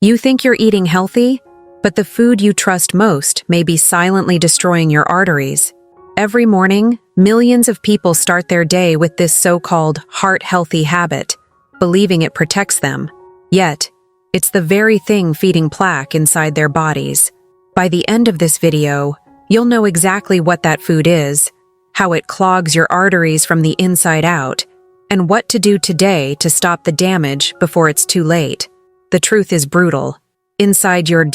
You think you're eating healthy, but the food you trust most may be silently destroying your arteries. Every morning, millions of people start their day with this so-called heart-healthy habit, believing it protects them. Yet, it's the very thing feeding plaque inside their bodies. By the end of this video, you'll know exactly what that food is, how it clogs your arteries from the inside out, and what to do today to stop the damage before it's too late. The truth is brutal. Inside your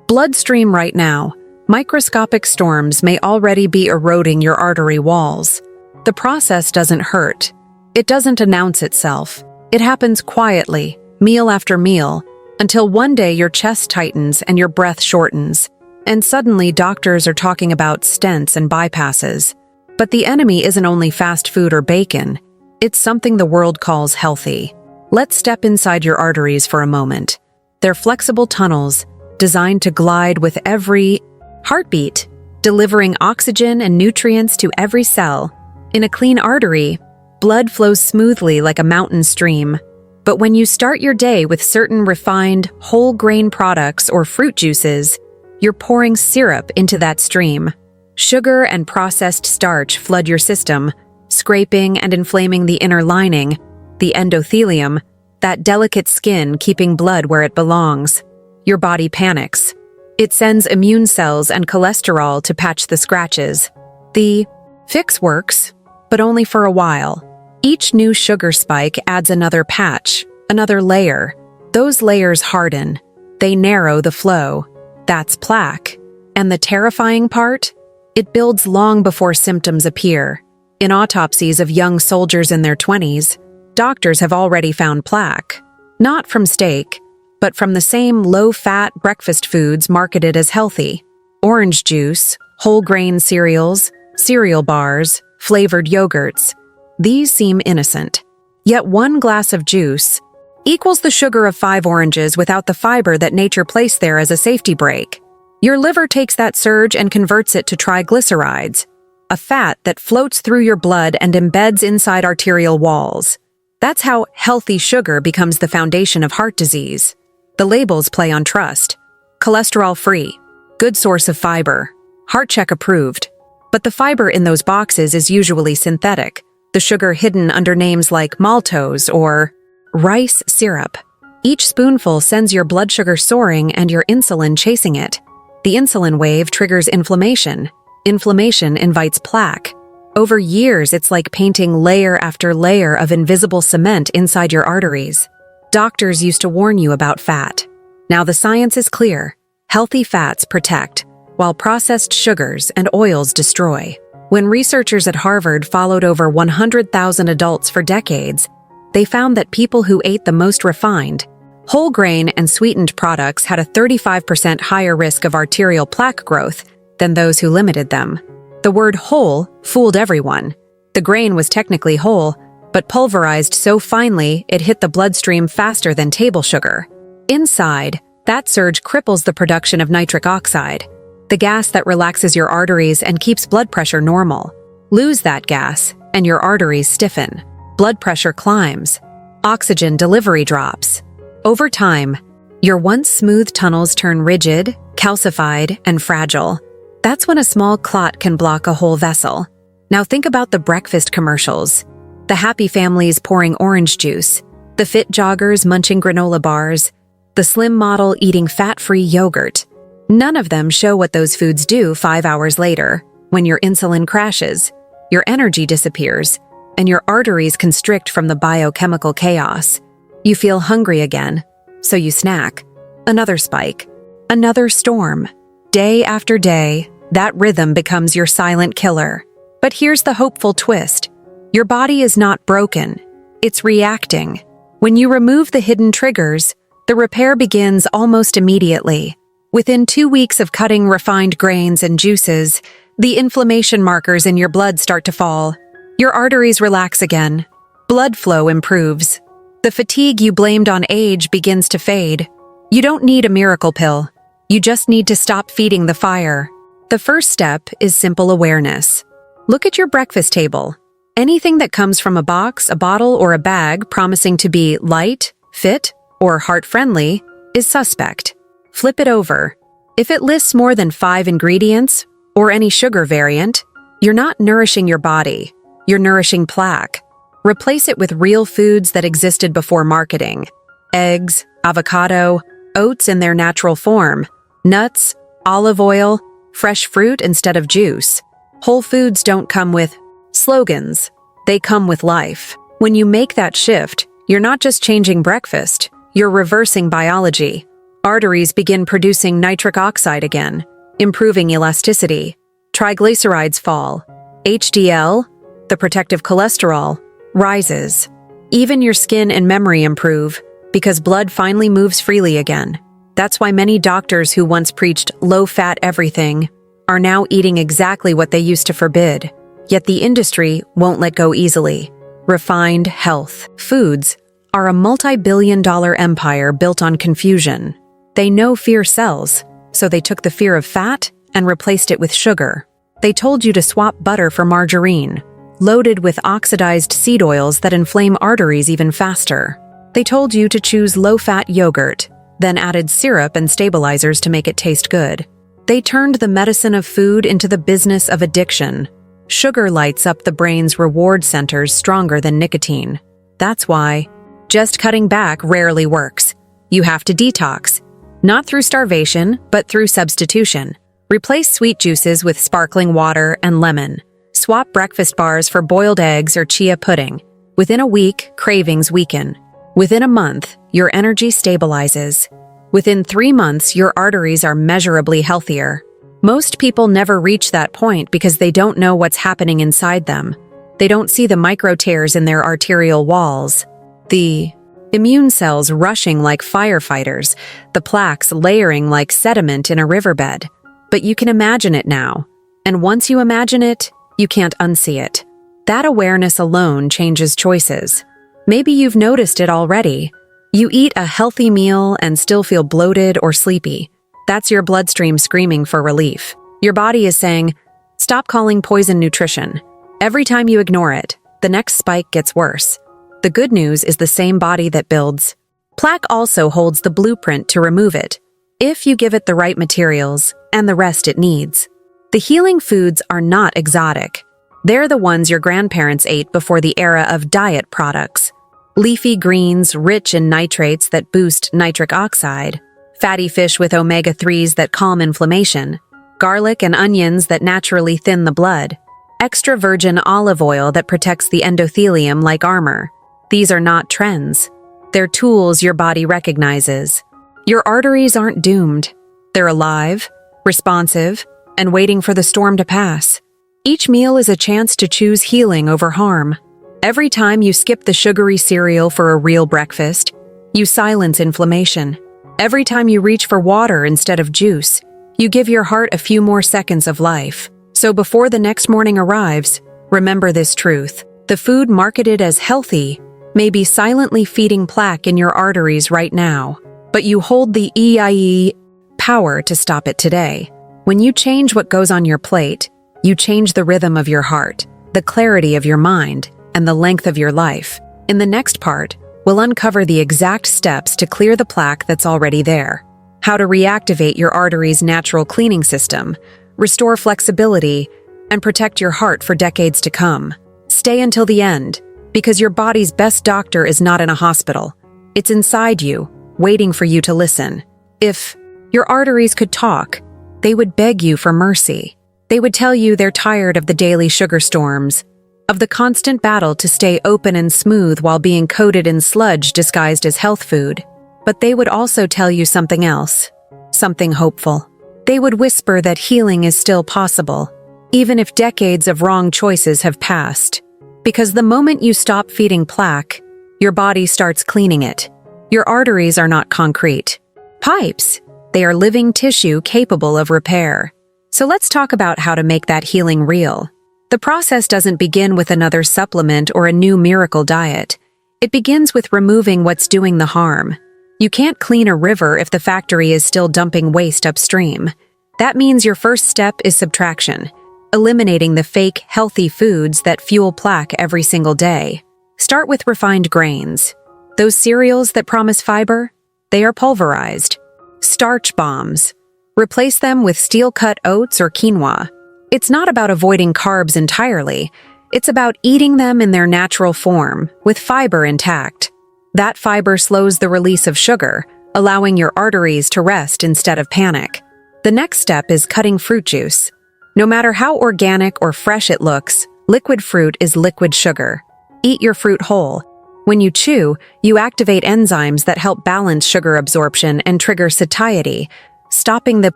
bloodstream right now, microscopic storms may already be eroding your artery walls. The process doesn't hurt. It doesn't announce itself. It happens quietly, meal after meal, until one day your chest tightens and your breath shortens, and suddenly doctors are talking about stents and bypasses. But the enemy isn't only fast food or bacon. It's something the world calls healthy. Let's step inside your arteries for a moment. They're flexible tunnels designed to glide with every heartbeat, delivering oxygen and nutrients to every cell. In a clean artery, blood flows smoothly like a mountain stream. But when you start your day with certain refined, whole grain products or fruit juices, you're pouring syrup into that stream. Sugar and processed starch flood your system, scraping and inflaming the inner lining, the endothelium, that delicate skin keeping blood where it belongs. Your body panics. It sends immune cells and cholesterol to patch the scratches. The fix works, but only for a while. Each new sugar spike adds another patch, another layer. Those layers harden. They narrow the flow. That's plaque. And the terrifying part? It builds long before symptoms appear. In autopsies of young soldiers in their 20s, doctors have already found plaque. Not from steak, but from the same low-fat breakfast foods marketed as healthy. Orange juice, whole grain cereals, cereal bars, flavored yogurts. These seem innocent. Yet one glass of juice equals the sugar of 5 oranges without the fiber that nature placed there as a safety brake. Your liver takes that surge and converts it to triglycerides, a fat that floats through your blood and embeds inside arterial walls. That's how healthy sugar becomes the foundation of heart disease. The labels play on trust. Cholesterol-free, good source of fiber, heart check approved. But the fiber in those boxes is usually synthetic, the sugar hidden under names like maltose or rice syrup. Each spoonful sends your blood sugar soaring and your insulin chasing it. The insulin wave triggers inflammation. Inflammation invites plaque. Over years, it's like painting layer after layer of invisible cement inside your arteries. Doctors used to warn you about fat. Now the science is clear. Healthy fats protect, while processed sugars and oils destroy. When researchers at Harvard followed over 100,000 adults for decades, they found that people who ate the most refined, whole grain and sweetened products had a 35% higher risk of arterial plaque growth than those who limited them. The word whole fooled everyone. The grain was technically whole, but pulverized so finely it hit the bloodstream faster than table sugar. Inside, that surge cripples the production of nitric oxide, the gas that relaxes your arteries and keeps blood pressure normal. Lose that gas, and your arteries stiffen. Blood pressure climbs. Oxygen delivery drops. Over time, your once smooth tunnels turn rigid, calcified, and fragile. That's when a small clot can block a whole vessel. Now think about the breakfast commercials. The happy families pouring orange juice, the fit joggers munching granola bars, the slim model eating fat-free yogurt. None of them show what those foods do 5 hours later, when your insulin crashes, your energy disappears, and your arteries constrict from the biochemical chaos. You feel hungry again, so you snack. Another spike. Another storm. Day after day, that rhythm becomes your silent killer. But here's the hopeful twist. Your body is not broken. It's reacting. When you remove the hidden triggers, the repair begins almost immediately. Within 2 weeks of cutting refined grains and juices, the inflammation markers in your blood start to fall. Your arteries relax again. Blood flow improves. The fatigue you blamed on age begins to fade. You don't need a miracle pill. You just need to stop feeding the fire. The first step is simple awareness. Look at your breakfast table. Anything that comes from a box, a bottle, or a bag promising to be light, fit, or heart-friendly, is suspect. Flip it over. If it lists more than 5 ingredients, or any sugar variant, you're not nourishing your body, you're nourishing plaque. Replace it with real foods that existed before marketing. Eggs, avocado, oats in their natural form, nuts, olive oil, fresh fruit instead of juice. Whole foods don't come with slogans, they come with life. When you make that shift, you're not just changing breakfast, you're reversing biology. Arteries begin producing nitric oxide again, improving elasticity. Triglycerides fall. HDL, the protective cholesterol, rises. Even your skin and memory improve because blood finally moves freely again. That's why many doctors who once preached low-fat everything are now eating exactly what they used to forbid. Yet the industry won't let go easily. Refined health foods are a multi-billion-dollar empire built on confusion. They know fear sells, so they took the fear of fat and replaced it with sugar. They told you to swap butter for margarine, loaded with oxidized seed oils that inflame arteries even faster. They told you to choose low-fat yogurt, then added syrup and stabilizers to make it taste good. They turned the medicine of food into the business of addiction. Sugar lights up the brain's reward centers stronger than nicotine. That's why just cutting back rarely works. You have to detox, not through starvation, but through substitution. Replace sweet juices with sparkling water and lemon. Swap breakfast bars for boiled eggs or chia pudding. Within a week, cravings weaken. Within a month, your energy stabilizes. Within 3 months, your arteries are measurably healthier. Most people never reach that point because they don't know what's happening inside them. They don't see the micro tears in their arterial walls, the immune cells rushing like firefighters, the plaques layering like sediment in a riverbed. But you can imagine it now. And once you imagine it, you can't unsee it. That awareness alone changes choices. Maybe you've noticed it already. You eat a healthy meal and still feel bloated or sleepy. That's your bloodstream screaming for relief. Your body is saying, stop calling poison nutrition. Every time you ignore it, the next spike gets worse. The good news is the same body that builds plaque also holds the blueprint to remove it, if you give it the right materials and the rest it needs. The healing foods are not exotic. They're the ones your grandparents ate before the era of diet products. Leafy greens rich in nitrates that boost nitric oxide, fatty fish with omega-3s that calm inflammation, garlic and onions that naturally thin the blood, extra virgin olive oil that protects the endothelium like armor. These are not trends. They're tools your body recognizes. Your arteries aren't doomed. They're alive, responsive, and waiting for the storm to pass. Each meal is a chance to choose healing over harm. Every time you skip the sugary cereal for a real breakfast, you silence inflammation. Every time you reach for water instead of juice, you give your heart a few more seconds of life. So before the next morning arrives, remember this truth. The food marketed as healthy may be silently feeding plaque in your arteries right now, but you hold the EIE power to stop it today. When you change what goes on your plate, you change the rhythm of your heart, the clarity of your mind, and the length of your life. In the next part, we'll uncover the exact steps to clear the plaque that's already there, how to reactivate your arteries' natural cleaning system, restore flexibility, and protect your heart for decades to come. Stay until the end, because your body's best doctor is not in a hospital. It's inside you, waiting for you to listen. If your arteries could talk, they would beg you for mercy. They would tell you they're tired of the daily sugar storms, of the constant battle to stay open and smooth while being coated in sludge disguised as health food. But they would also tell you something else, something hopeful. They would whisper that healing is still possible, even if decades of wrong choices have passed. Because the moment you stop feeding plaque, your body starts cleaning it. Your arteries are not concrete pipes. They are living tissue capable of repair. So let's talk about how to make that healing real. The process doesn't begin with another supplement or a new miracle diet. It begins with removing what's doing the harm. You can't clean a river if the factory is still dumping waste upstream. That means your first step is subtraction, eliminating the fake, healthy foods that fuel plaque every single day. Start with refined grains. Those cereals that promise fiber? They are pulverized. Starch bombs. Replace them with steel-cut oats or quinoa. It's not about avoiding carbs entirely. It's about eating them in their natural form, with fiber intact. That fiber slows the release of sugar, allowing your arteries to rest instead of panic. The next step is cutting fruit juice. No matter how organic or fresh it looks, liquid fruit is liquid sugar. Eat your fruit whole. When you chew, you activate enzymes that help balance sugar absorption and trigger satiety, stopping the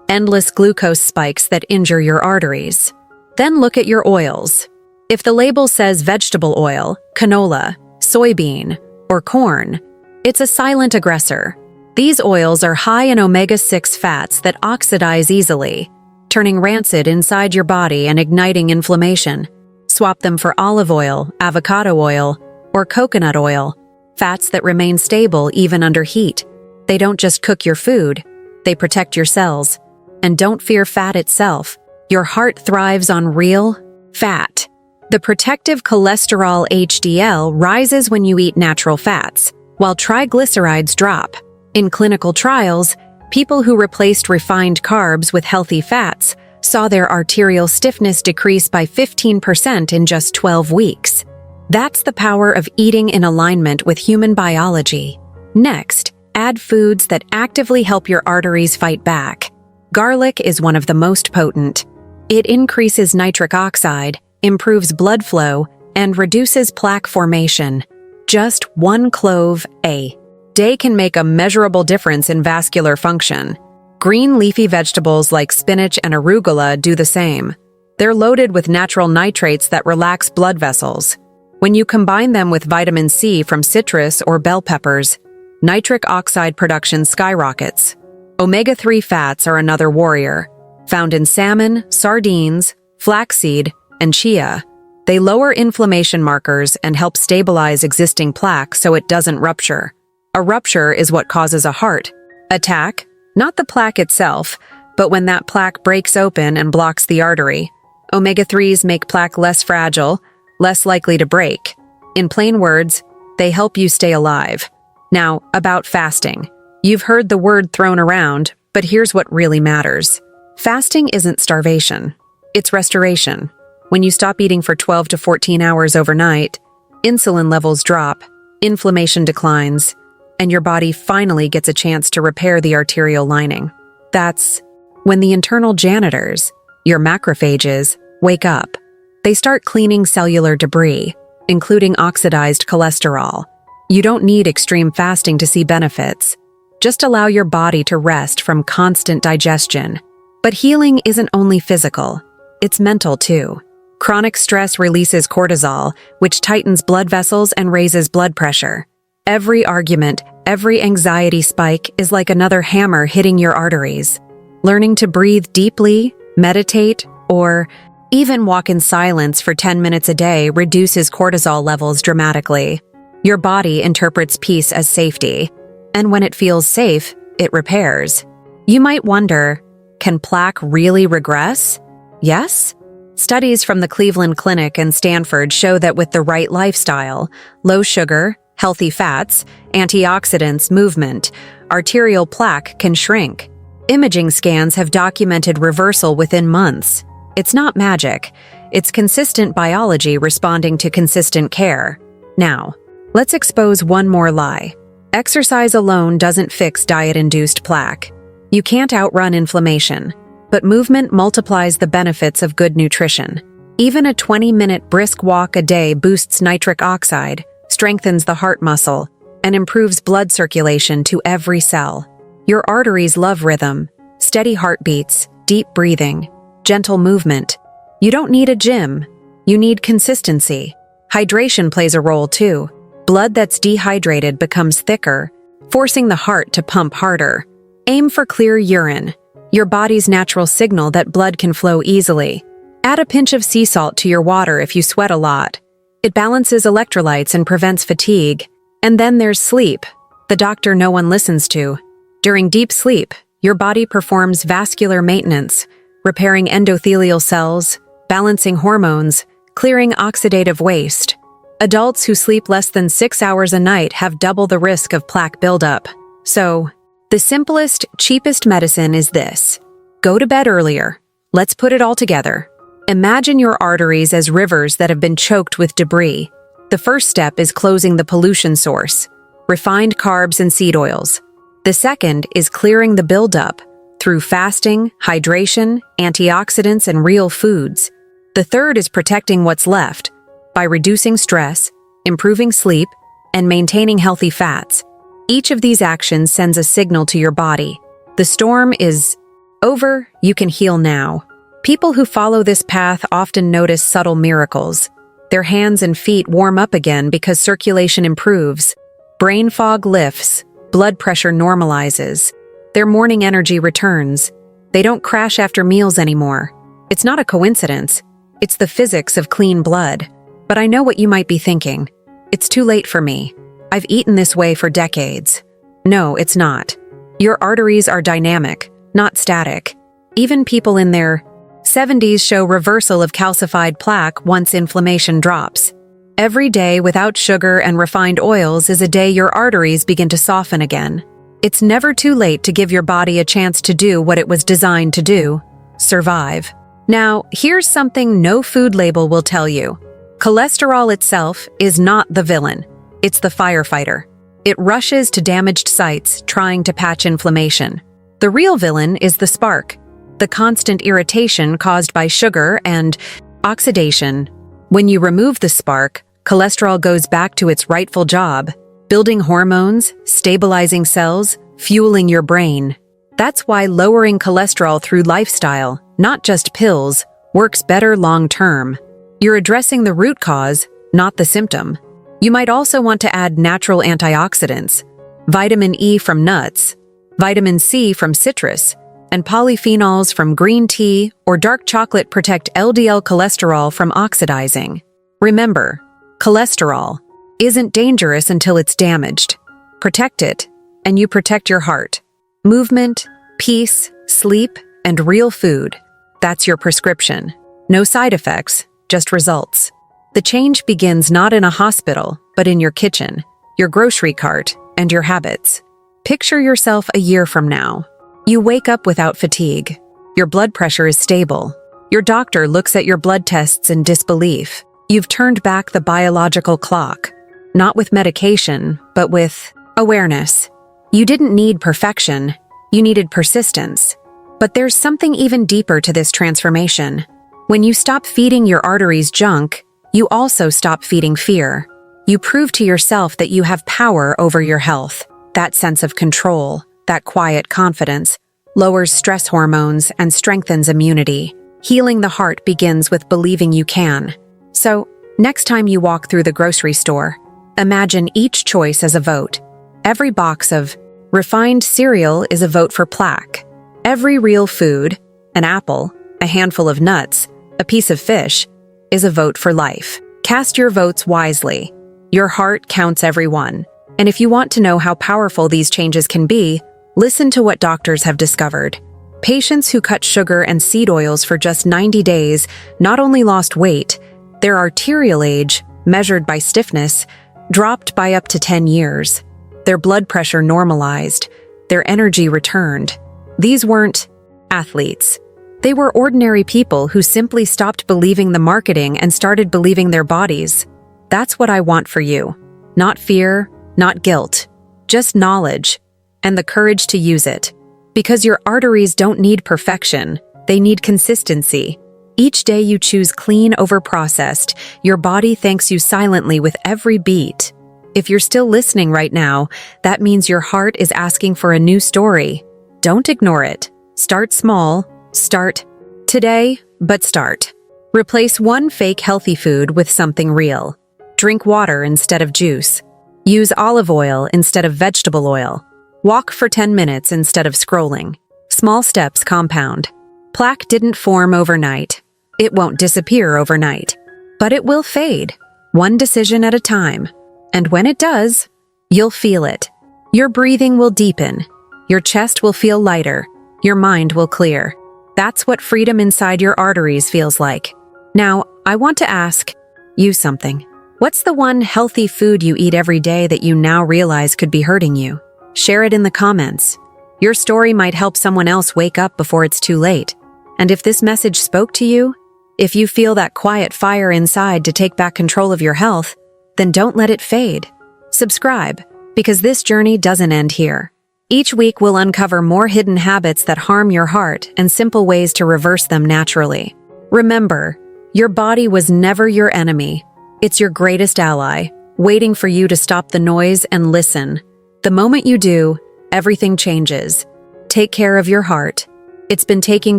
endless glucose spikes that injure your arteries. Then look at your oils. If the label says vegetable oil, canola, soybean, or corn, it's a silent aggressor. These oils are high in omega-6 fats that oxidize easily, turning rancid inside your body and igniting inflammation. Swap them for olive oil, avocado oil, or coconut oil, fats that remain stable even under heat. They don't just cook your food, they protect your cells. And don't fear fat itself. Your heart thrives on real fat. The protective cholesterol HDL rises when you eat natural fats, while triglycerides drop. In clinical trials, people who replaced refined carbs with healthy fats saw their arterial stiffness decrease by 15% in just 12 weeks. That's the power of eating in alignment with human biology. Next, add foods that actively help your arteries fight back. Garlic is one of the most potent. It increases nitric oxide, improves blood flow, and reduces plaque formation. Just one clove a day can make a measurable difference in vascular function. Green leafy vegetables like spinach and arugula do the same. They're loaded with natural nitrates that relax blood vessels. When you combine them with vitamin C from citrus or bell peppers, nitric oxide production skyrockets. Omega-3 fats are another warrior, found in salmon, sardines, flaxseed, and chia. They lower inflammation markers and help stabilize existing plaque so it doesn't rupture. A rupture is what causes a heart attack, not the plaque itself, but when that plaque breaks open and blocks the artery. Omega-3s make plaque less fragile, less likely to break. In plain words, they help you stay alive. Now, about fasting. You've heard the word thrown around, but here's what really matters. Fasting isn't starvation. It's restoration. When you stop eating for 12 to 14 hours overnight, insulin levels drop, inflammation declines, and your body finally gets a chance to repair the arterial lining. That's when the internal janitors, your macrophages, wake up. They start cleaning cellular debris, including oxidized cholesterol. You don't need extreme fasting to see benefits. Just allow your body to rest from constant digestion. But healing isn't only physical, it's mental too. Chronic stress releases cortisol, which tightens blood vessels and raises blood pressure. Every argument, every anxiety spike is like another hammer hitting your arteries. Learning to breathe deeply, meditate, or even walk in silence for 10 minutes a day reduces cortisol levels dramatically. Your body interprets peace as safety, and when it feels safe, it repairs. You might wonder, can plaque really regress? Yes? Studies from the Cleveland Clinic and Stanford show that with the right lifestyle, low sugar, healthy fats, antioxidants, movement, arterial plaque can shrink. Imaging scans have documented reversal within months. It's not magic. It's consistent biology responding to consistent care. Now, let's expose one more lie. Exercise alone doesn't fix diet-induced plaque. You can't outrun inflammation, but movement multiplies the benefits of good nutrition. Even a 20-minute brisk walk a day boosts nitric oxide, strengthens the heart muscle, and improves blood circulation to every cell. Your arteries love rhythm, steady heartbeats, deep breathing, gentle movement. You don't need a gym. You need consistency. Hydration plays a role too. Blood that's dehydrated becomes thicker, forcing the heart to pump harder. Aim for clear urine, your body's natural signal that blood can flow easily. Add a pinch of sea salt to your water if you sweat a lot. It balances electrolytes and prevents fatigue. And then there's sleep, the doctor no one listens to. During deep sleep, your body performs vascular maintenance, repairing endothelial cells, balancing hormones, clearing oxidative waste. Adults who sleep less than 6 hours a night have double the risk of plaque buildup. So, the simplest, cheapest medicine is this. Go to bed earlier. Let's put it all together. Imagine your arteries as rivers that have been choked with debris. The first step is closing the pollution source, refined carbs and seed oils. The second is clearing the buildup through fasting, hydration, antioxidants, and real foods. The third is protecting what's left by reducing stress, improving sleep, and maintaining healthy fats. Each of these actions sends a signal to your body. The storm is over, you can heal now. People who follow this path often notice subtle miracles. Their hands and feet warm up again because circulation improves. Brain fog lifts, blood pressure normalizes. Their morning energy returns. They don't crash after meals anymore. It's not a coincidence. It's the physics of clean blood. But I know what you might be thinking. It's too late for me. I've eaten this way for decades. No, it's not. Your arteries are dynamic, not static. Even people in their 70s show reversal of calcified plaque once inflammation drops. Every day without sugar and refined oils is a day your arteries begin to soften again. It's never too late to give your body a chance to do what it was designed to do: survive. Now, here's something no food label will tell you. Cholesterol itself is not the villain. It's the firefighter. It rushes to damaged sites trying to patch inflammation. The real villain is the spark, the constant irritation caused by sugar and oxidation. When you remove the spark, cholesterol goes back to its rightful job, building hormones, stabilizing cells, fueling your brain. That's why lowering cholesterol through lifestyle, not just pills, works better long-term. You're addressing the root cause, not the symptom. You might also want to add natural antioxidants, vitamin E from nuts, vitamin C from citrus, and polyphenols from green tea or dark chocolate protect LDL cholesterol from oxidizing. Remember, cholesterol isn't dangerous until it's damaged. Protect it, and you protect your heart. Movement, peace, sleep, and real food. That's your prescription. No side effects, just results. The change begins not in a hospital, but in your kitchen, your grocery cart, and your habits. Picture yourself a year from now. You wake up without fatigue. Your blood pressure is stable. Your doctor looks at your blood tests in disbelief. You've turned back the biological clock, not with medication, but with awareness. You didn't need perfection. You needed persistence. But there's something even deeper to this transformation. When you stop feeding your arteries junk, you also stop feeding fear. You prove to yourself that you have power over your health. That sense of control, that quiet confidence, lowers stress hormones and strengthens immunity. Healing the heart begins with believing you can. So, next time you walk through the grocery store, imagine each choice as a vote. Every box of refined cereal is a vote for Plaque. Every real food, an apple, a handful of nuts, a piece of fish, is a vote for life. Cast your votes wisely. Your heart counts every one. And if you want to know how powerful these changes can be, listen to what doctors have discovered. Patients who cut sugar and seed oils for just 90 days not only lost weight, their arterial age, measured by stiffness, dropped by up to 10 years. Their blood pressure normalized. Their energy returned. These weren't athletes. They were ordinary people who simply stopped believing the marketing and started believing their bodies. That's what I want for you. Not fear, not guilt, just knowledge and the courage to use it. Because your arteries don't need perfection, they need consistency. Each day you choose clean over processed, your body thanks you silently with every beat. If you're still listening right now, that means your heart is asking for a new story. Don't ignore it. Start small. Start today, but start. Replace one fake healthy food with something real. Drink water instead of juice. Use olive oil instead of vegetable oil. Walk for 10 minutes instead of scrolling. Small steps compound. Plaque didn't form overnight. It won't disappear overnight. But it will fade, one decision at a time. And when it does, you'll feel it. Your breathing will deepen. Your chest will feel lighter. Your mind will clear. That's what freedom inside your arteries feels like. Now, I want to ask you something. What's the one healthy food you eat every day that you now realize could be hurting you? Share it in the comments. Your story might help someone else wake up before it's too late. And if this message spoke to you, if you feel that quiet fire inside to take back control of your health, then don't let it fade. Subscribe, because this journey doesn't end here. Each week we'll uncover more hidden habits that harm your heart and simple ways to reverse them naturally. Remember, your body was never your enemy. It's your greatest ally, waiting for you to stop the noise and listen. The moment you do, everything changes. Take care of your heart. It's been taking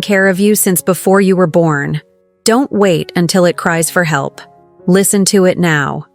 care of you since before you were born. Don't wait until it cries for help. Listen to it now.